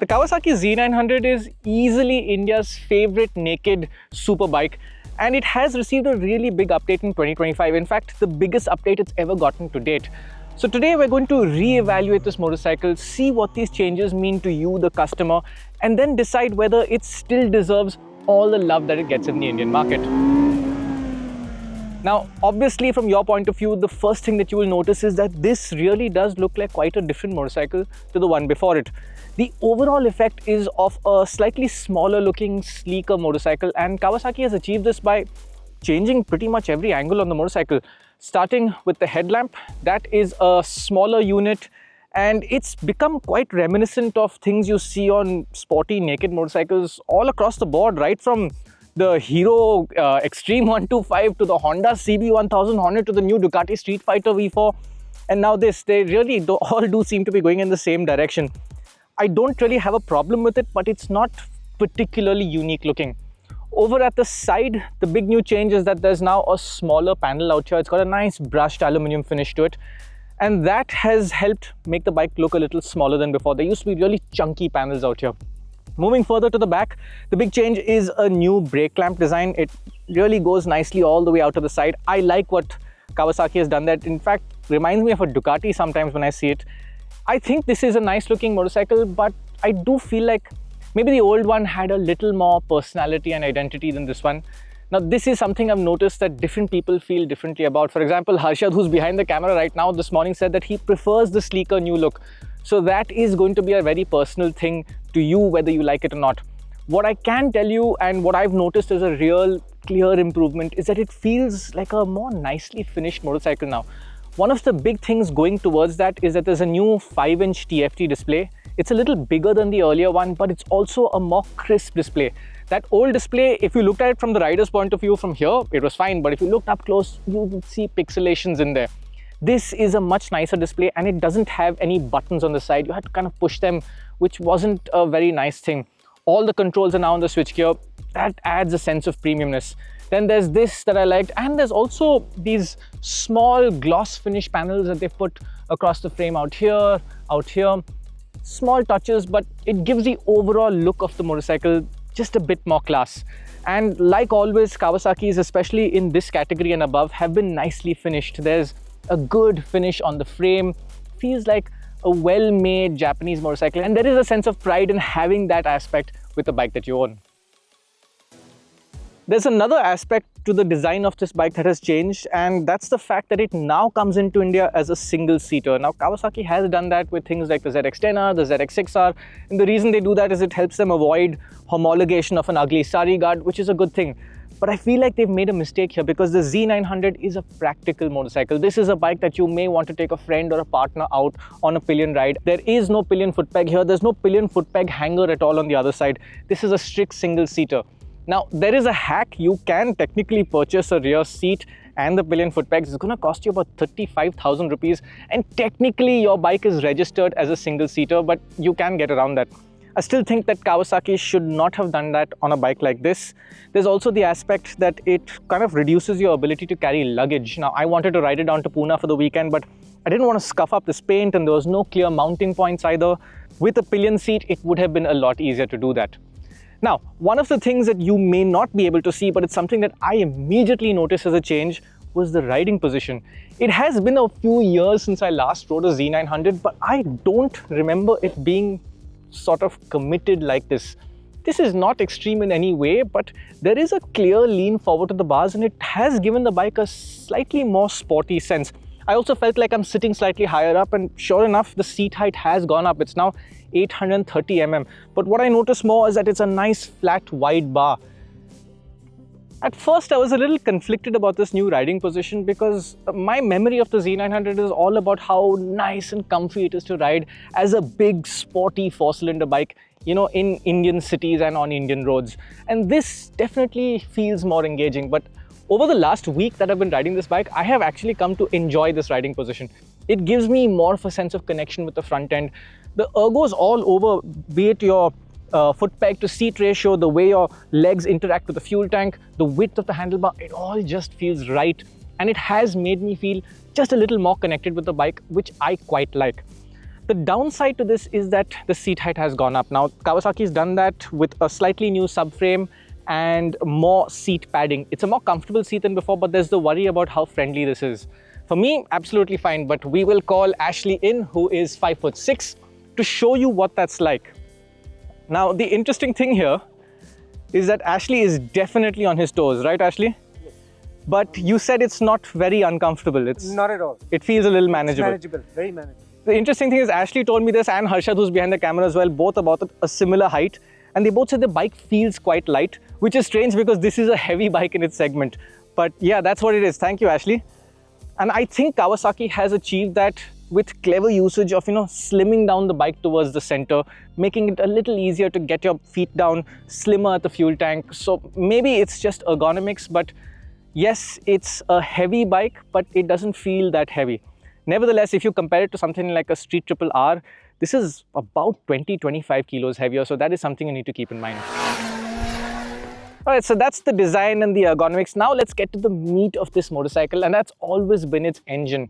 The Kawasaki Z900 is easily India's favorite naked superbike, and it has received a really big update in 2025. In fact, the biggest update it's ever gotten to date. So today we're going to re-evaluate this motorcycle, see what these changes mean to you, the customer, and then decide whether it still deserves all the love that it gets in the Indian market. Now, obviously from your point of view, the first thing that you will notice is that this really does look like quite a different motorcycle to the one before it. The overall effect is of a slightly smaller looking, sleeker motorcycle, and Kawasaki has achieved this by changing pretty much every angle on the motorcycle. Starting with the headlamp, that is a smaller unit, and it's become quite reminiscent of things you see on sporty naked motorcycles all across the board, right from the Hero Extreme 125 to the Honda CB1000 Hornet to the new Ducati Street Fighter V4, and now this. They really all do seem to be going in the same direction. I don't really have a problem with it, but it's not particularly unique looking. Over at the side, the big new change is that there's now a smaller panel out here. It's got a nice brushed aluminium finish to it, and that has helped make the bike look a little smaller than before. There used to be really chunky panels out here. Moving further to the back, the big change is a new brake clamp design. It really goes nicely all the way out to the side. I like what Kawasaki has done that. In fact, reminds me of a Ducati sometimes when I see it. I think this is a nice looking motorcycle, but I do feel like maybe the old one had a little more personality and identity than this one. Now, this is something I've noticed that different people feel differently about. For example, Harshad, who's behind the camera right now, this morning said that he prefers the sleeker new look. So that is going to be a very personal thing to you, whether you like it or not. What I can tell you, and what I've noticed as a real clear improvement, is that it feels like a more nicely finished motorcycle now. One of the big things going towards that is that there's a new 5-inch TFT display. It's a little bigger than the earlier one, but it's also a more crisp display. That old display, if you looked at it from the rider's point of view from here, it was fine, but if you looked up close, you would see pixelations in there. This is a much nicer display, and it doesn't have any buttons on the side. You had to kind of push them, which wasn't a very nice thing. All the controls are now on the switchgear. That adds a sense of premiumness. Then there's this that I liked, and there's also these small gloss finish panels that they put across the frame out here. Small touches, but it gives the overall look of the motorcycle just a bit more class. And like always, Kawasaki's, especially in this category and above, have been nicely finished. There's a good finish on the frame, feels like a well-made Japanese motorcycle, and there is a sense of pride in having that aspect with the bike that you own. There's another aspect to the design of this bike that has changed, and that's the fact that it now comes into India as a single-seater. Now, Kawasaki has done that with things like the ZX-10R, the ZX-6R, and the reason they do that is it helps them avoid homologation of an ugly sari guard, which is a good thing. But I feel like they've made a mistake here, because the Z900 is a practical motorcycle. This is a bike that you may want to take a friend or a partner out on a pillion ride. There is no pillion foot peg here. There's no pillion foot peg hanger at all on the other side. This is a strict single-seater. Now, there is a hack. You can technically purchase a rear seat and the pillion foot pegs. It's going to cost you about 35,000 rupees. And technically, your bike is registered as a single-seater, but you can get around that. I still think that Kawasaki should not have done that on a bike like this. There's also the aspect that it kind of reduces your ability to carry luggage. Now, I wanted to ride it down to Pune for the weekend, but I didn't want to scuff up this paint, and there was no clear mounting points either. With a pillion seat, it would have been a lot easier to do that. Now, one of the things that you may not be able to see, but it's something that I immediately noticed as a change, was the riding position. It has been a few years since I last rode a Z900, but I don't remember it being sort of committed like this. This is not extreme in any way, but there is a clear lean forward to the bars, and it has given the bike a slightly more sporty sense. I also felt like I'm sitting slightly higher up, and sure enough, the seat height has gone up. It's now 830 mm. But what I noticed more is that it's a nice flat wide bar. At first, I was a little conflicted about this new riding position, because my memory of the Z900 is all about how nice and comfy it is to ride as a big sporty 4-cylinder bike, you know, in Indian cities and on Indian roads. And this definitely feels more engaging. But over the last week that I've been riding this bike, I have actually come to enjoy this riding position. It gives me more of a sense of connection with the front end. The ergos all over, be it your foot peg to seat ratio, the way your legs interact with the fuel tank, the width of the handlebar, it all just feels right. And it has made me feel just a little more connected with the bike, which I quite like. The downside to this is that the seat height has gone up. Now, Kawasaki's done that with a slightly new subframe and more seat padding. It's a more comfortable seat than before, but there's the worry about how friendly this is. For me, absolutely fine, but we will call Ashley in, who is 5'6", to show you what that's like. Now, the interesting thing here is that Ashley is definitely on his toes, right, Ashley? Yes. But you said it's not very uncomfortable. It's not at all. It feels a little manageable. It's manageable, very manageable. The interesting thing is Ashley told me this, and Harshad, who's behind the camera as well, both about a similar height. And they both said the bike feels quite light, which is strange because this is a heavy bike in its segment. But yeah, that's what it is. Thank you, Ashley. And I think Kawasaki has achieved that with clever usage of, slimming down the bike towards the center, making it a little easier to get your feet down, slimmer at the fuel tank. So maybe it's just ergonomics, but yes, it's a heavy bike, but it doesn't feel that heavy. Nevertheless, if you compare it to something like a Street Triple R, this is about 20-25 kilos heavier, so that is something you need to keep in mind. Alright, so that's the design and the ergonomics. Now let's get to the meat of this motorcycle, and that's always been its engine.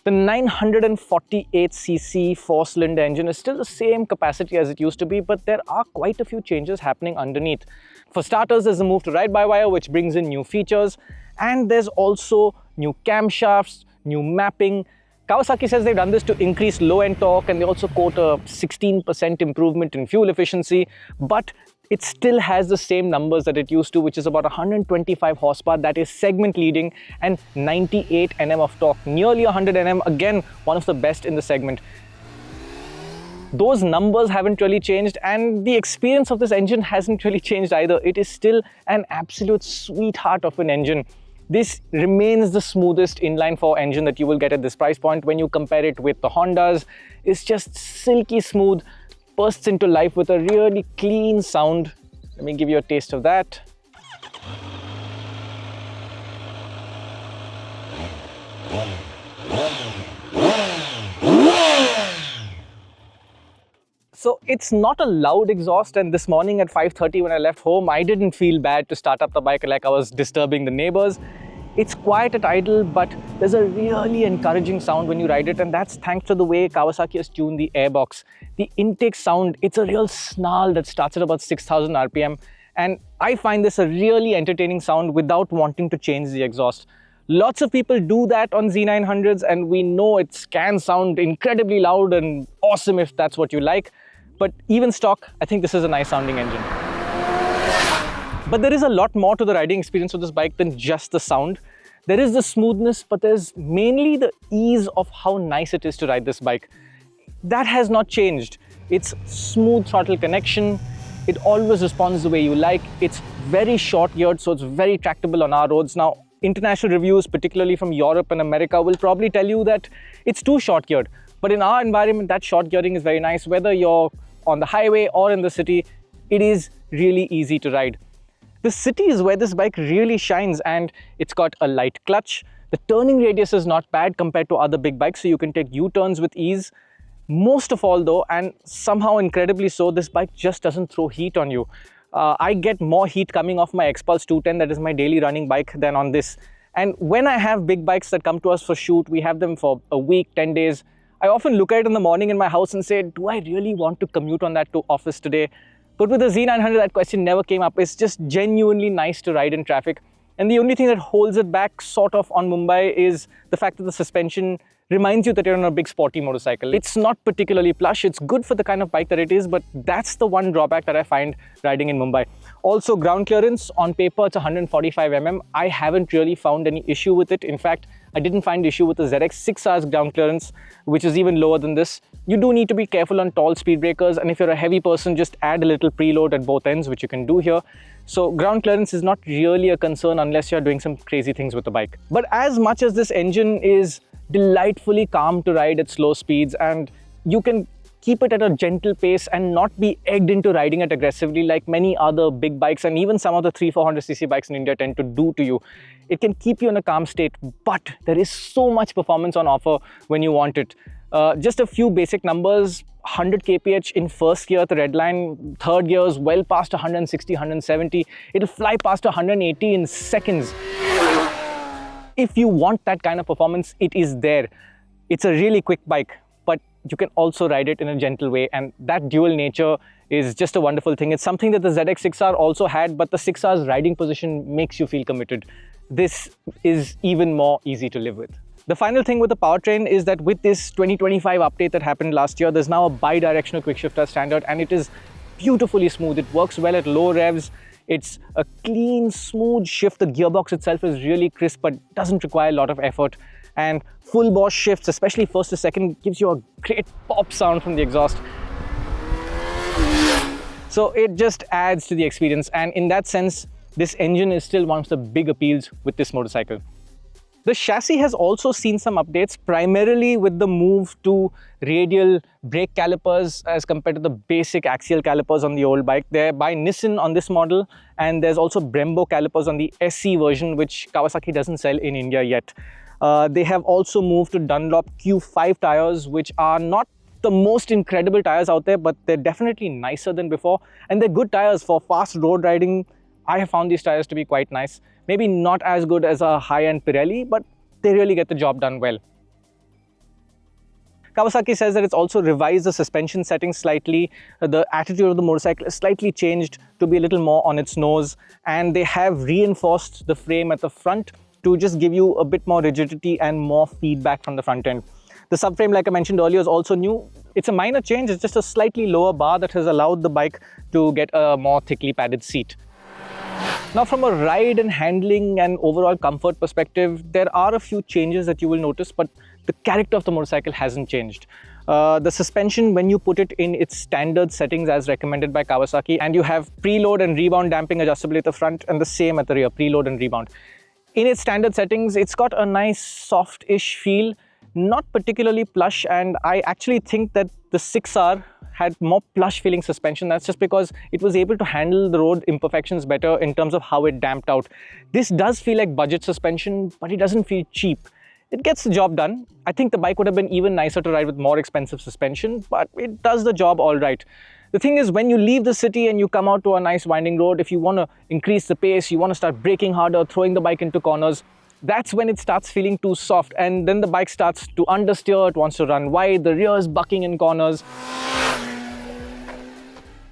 The 948cc 4-cylinder engine is still the same capacity as it used to be, but there are quite a few changes happening underneath. For starters, there's a move to ride-by-wire, which brings in new features, and there's also new camshafts, new mapping. Kawasaki says they've done this to increase low-end torque, and they also quote a 16% improvement in fuel efficiency, but it still has the same numbers that it used to, which is about 125 horsepower, that is segment leading, and 98 Nm of torque, nearly 100 Nm, again, one of the best in the segment. Those numbers haven't really changed, and the experience of this engine hasn't really changed either. It is still an absolute sweetheart of an engine. This remains the smoothest inline-4 engine that you will get at this price point. When you compare it with the Hondas, it's just silky smooth, bursts into life with a really clean sound. Let me give you a taste of that. So it's not a loud exhaust, and this morning at 5:30 when I left home, I didn't feel bad to start up the bike like I was disturbing the neighbors. It's quiet at idle, but there's a really encouraging sound when you ride it, and that's thanks to the way Kawasaki has tuned the airbox. The intake sound, it's a real snarl that starts at about 6,000 RPM, and I find this a really entertaining sound without wanting to change the exhaust. Lots of people do that on Z900s, and we know it can sound incredibly loud and awesome if that's what you like. But even stock, I think this is a nice sounding engine. But there is a lot more to the riding experience of this bike than just the sound. There is the smoothness, but there's mainly the ease of how nice it is to ride this bike. That has not changed. It's smooth throttle connection. It always responds the way you like. It's very short geared, so it's very tractable on our roads. Now, international reviews, particularly from Europe and America, will probably tell you that it's too short geared. But in our environment, that short gearing is very nice. Whether you're on the highway or in the city, it is really easy to ride. The city is where this bike really shines, and it's got a light clutch. The turning radius is not bad compared to other big bikes, so you can take U-turns with ease. Most of all though, and somehow incredibly so, this bike just doesn't throw heat on you. I get more heat coming off my Xpulse 210, that is my daily running bike, than on this. And when I have big bikes that come to us for shoot, we have them for a week, 10 days. I often look at it in the morning in my house and say, do I really want to commute on that to office today? But with the Z900, that question never came up. It's just genuinely nice to ride in traffic. And the only thing that holds it back sort of on Mumbai is the fact that the suspension reminds you that you're on a big sporty motorcycle. It's not particularly plush. It's good for the kind of bike that it is, but that's the one drawback that I find riding in Mumbai. Also, ground clearance, on paper, it's 145 mm. I haven't really found any issue with it. In fact, I didn't find issue with the ZX 6R's ground clearance, which is even lower than this. You do need to be careful on tall speed breakers, and if you're a heavy person, just add a little preload at both ends, which you can do here. So ground clearance is not really a concern unless you're doing some crazy things with the bike. But as much as this engine is delightfully calm to ride at slow speeds, and you can keep it at a gentle pace and not be egged into riding it aggressively like many other big bikes and even some of the 300-400cc bikes in India tend to do to you. It can keep you in a calm state, but there is so much performance on offer when you want it. Just a few basic numbers: 100 kph in first gear at the red line, third gear is well past 160, 170. It'll fly past 180 in seconds. If you want that kind of performance, it is there. It's a really quick bike, but you can also ride it in a gentle way, and that dual nature is just a wonderful thing. It's something that the ZX6R also had, but the 6R's riding position makes you feel committed. This is even more easy to live with. The final thing with the powertrain is that with this 2025 update that happened last year, there's now a bi-directional quickshifter standard, and it is beautifully smooth. It works well at low revs. It's a clean, smooth shift. The gearbox itself is really crisp but doesn't require a lot of effort. And full Bosch shifts, especially first to second, gives you a great pop sound from the exhaust. So it just adds to the experience, and in that sense, this engine is still one of the big appeals with this motorcycle. The chassis has also seen some updates, primarily with the move to radial brake calipers as compared to the basic axial calipers on the old bike. They're by Nissan on this model, and there's also Brembo calipers on the SC version, which Kawasaki doesn't sell in India yet. They have also moved to Dunlop Q5 tires, which are not the most incredible tires out there, but they're definitely nicer than before, and they're good tires for fast road riding. I have found these tires to be quite nice. Maybe not as good as a high-end Pirelli, but they really get the job done well. Kawasaki says that it's also revised the suspension settings slightly. The attitude of the motorcycle is slightly changed to be a little more on its nose, and they have reinforced the frame at the front to just give you a bit more rigidity and more feedback from the front end. The subframe, like I mentioned earlier, is also new. It's a minor change. It's just a slightly lower bar that has allowed the bike to get a more thickly padded seat. Now, from a ride and handling and overall comfort perspective, there are a few changes that you will notice, but the character of the motorcycle hasn't changed. The suspension, when you put it in its standard settings as recommended by Kawasaki, and you have preload and rebound damping adjustable at the front and the same at the rear, preload and rebound. In its standard settings, it's got a nice soft-ish feel, not particularly plush, and I actually think that the 6R had more plush feeling suspension. That's just because it was able to handle the road imperfections better in terms of how it damped out. This does feel like budget suspension, but it doesn't feel cheap. It gets the job done. I think the bike would have been even nicer to ride with more expensive suspension, but it does the job all right. The thing is, when you leave the city and you come out to a nice winding road, if you want to increase the pace, you want to start braking harder, throwing the bike into corners, that's when it starts feeling too soft, and then the bike starts to understeer, it wants to run wide, the rear is bucking in corners.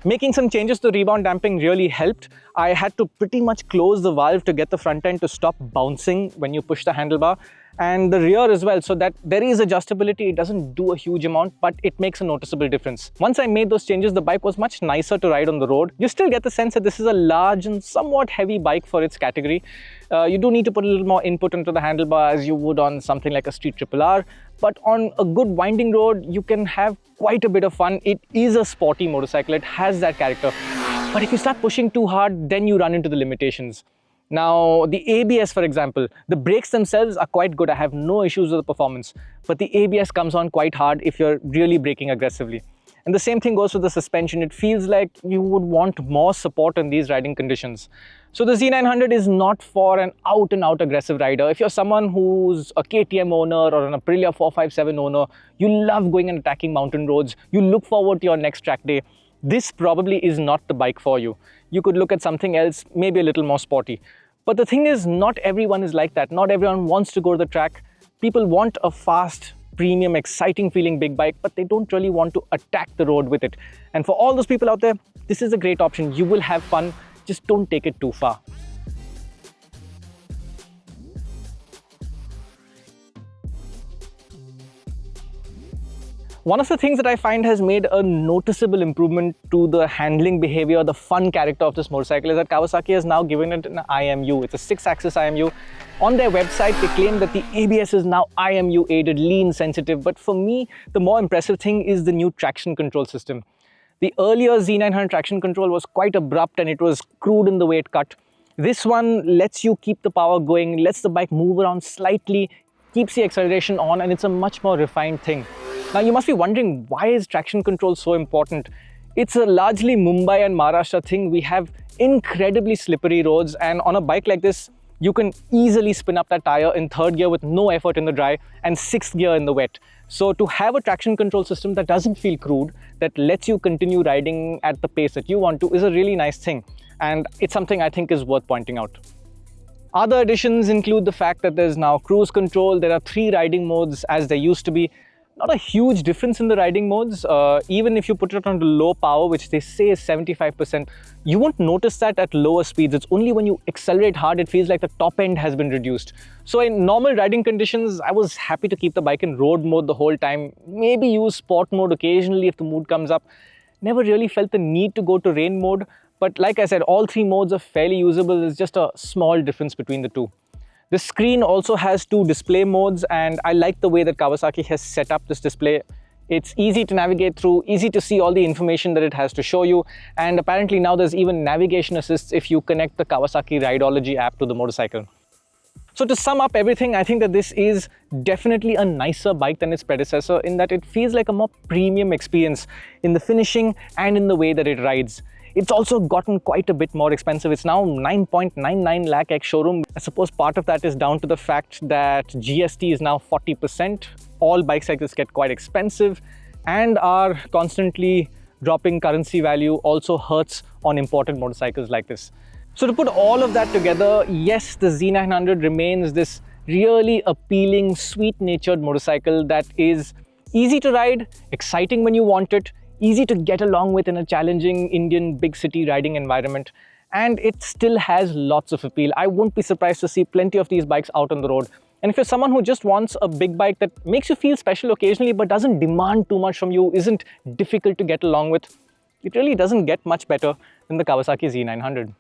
Making some changes to rebound damping really helped. I had to pretty much close the valve to get the front end to stop bouncing when you push the handlebar, and the rear as well, so that there is adjustability. It doesn't do a huge amount, but it makes a noticeable difference. Once I made those changes, the bike was much nicer to ride on the road. You still get the sense that this is a large and somewhat heavy bike for its category. You do need to put a little more input into the handlebar as you would on something like a Street Triple R, but on a good winding road, you can have quite a bit of fun. It is a sporty motorcycle, it has that character. But if you start pushing too hard, then you run into the limitations. Now, the ABS, for example, the brakes themselves are quite good. I have no issues with the performance, but the ABS comes on quite hard if you're really braking aggressively. And the same thing goes with the suspension. It feels like you would want more support in these riding conditions. So the Z900 is not for an out-and-out aggressive rider. If you're someone who's a KTM owner or an Aprilia 457 owner, you love going and attacking mountain roads, you look forward to your next track day, this probably is not the bike for you. You could look at something else, maybe a little more sporty. But the thing is, not everyone is like that. Not everyone wants to go to the track. People want a fast, premium, exciting feeling big bike, but they don't really want to attack the road with it. And for all those people out there, this is a great option. You will have fun, just don't take it too far. One of the things that I find has made a noticeable improvement to the handling behavior, the fun character of this motorcycle, is that Kawasaki has now given it an IMU. It's a 6-axis IMU. On their website, they claim that the ABS is now IMU aided, lean sensitive. But for me, the more impressive thing is the new traction control system. The earlier Z900 traction control was quite abrupt and it was crude in the way it cut. This one lets you keep the power going, lets the bike move around slightly, keeps the acceleration on, and it's a much more refined thing. Now, you must be wondering, why is traction control so important? It's a largely Mumbai and Maharashtra thing. We have incredibly slippery roads, and on a bike like this, you can easily spin up that tire in third gear with no effort in the dry and sixth gear in the wet. So to have a traction control system that doesn't feel crude, that lets you continue riding at the pace that you want to, is a really nice thing. And it's something I think is worth pointing out. Other additions include the fact that there's now cruise control. There are 3 riding modes as there used to be. Not a huge difference in the riding modes. Even if you put it on the low power, which they say is 75%, you won't notice that at lower speeds. It's only when you accelerate hard, it feels like the top end has been reduced. So in normal riding conditions, I was happy to keep the bike in road mode the whole time. Maybe use sport mode occasionally if the mood comes up. Never really felt the need to go to rain mode. But like I said, all three modes are fairly usable. There's just a small difference between the two. The screen also has two display modes, and I like the way that Kawasaki has set up this display. It's easy to navigate through, easy to see all the information that it has to show you, and apparently now there's even navigation assists if you connect the Kawasaki Rideology app to the motorcycle. So to sum up everything, I think that this is definitely a nicer bike than its predecessor in that it feels like a more premium experience in the finishing and in the way that it rides. It's also gotten quite a bit more expensive. It's now 9.99 lakh ex-showroom. I suppose part of that is down to the fact that GST is now 40%. All bike cycles get quite expensive, and our constantly dropping currency value also hurts on imported motorcycles like this. So to put all of that together, yes, the Z900 remains this really appealing, sweet-natured motorcycle that is easy to ride, exciting when you want it, easy to get along with in a challenging Indian big city riding environment, and it still has lots of appeal. I won't be surprised to see plenty of these bikes out on the road. And if you're someone who just wants a big bike that makes you feel special occasionally but doesn't demand too much from you, isn't difficult to get along with, it really doesn't get much better than the Kawasaki Z900.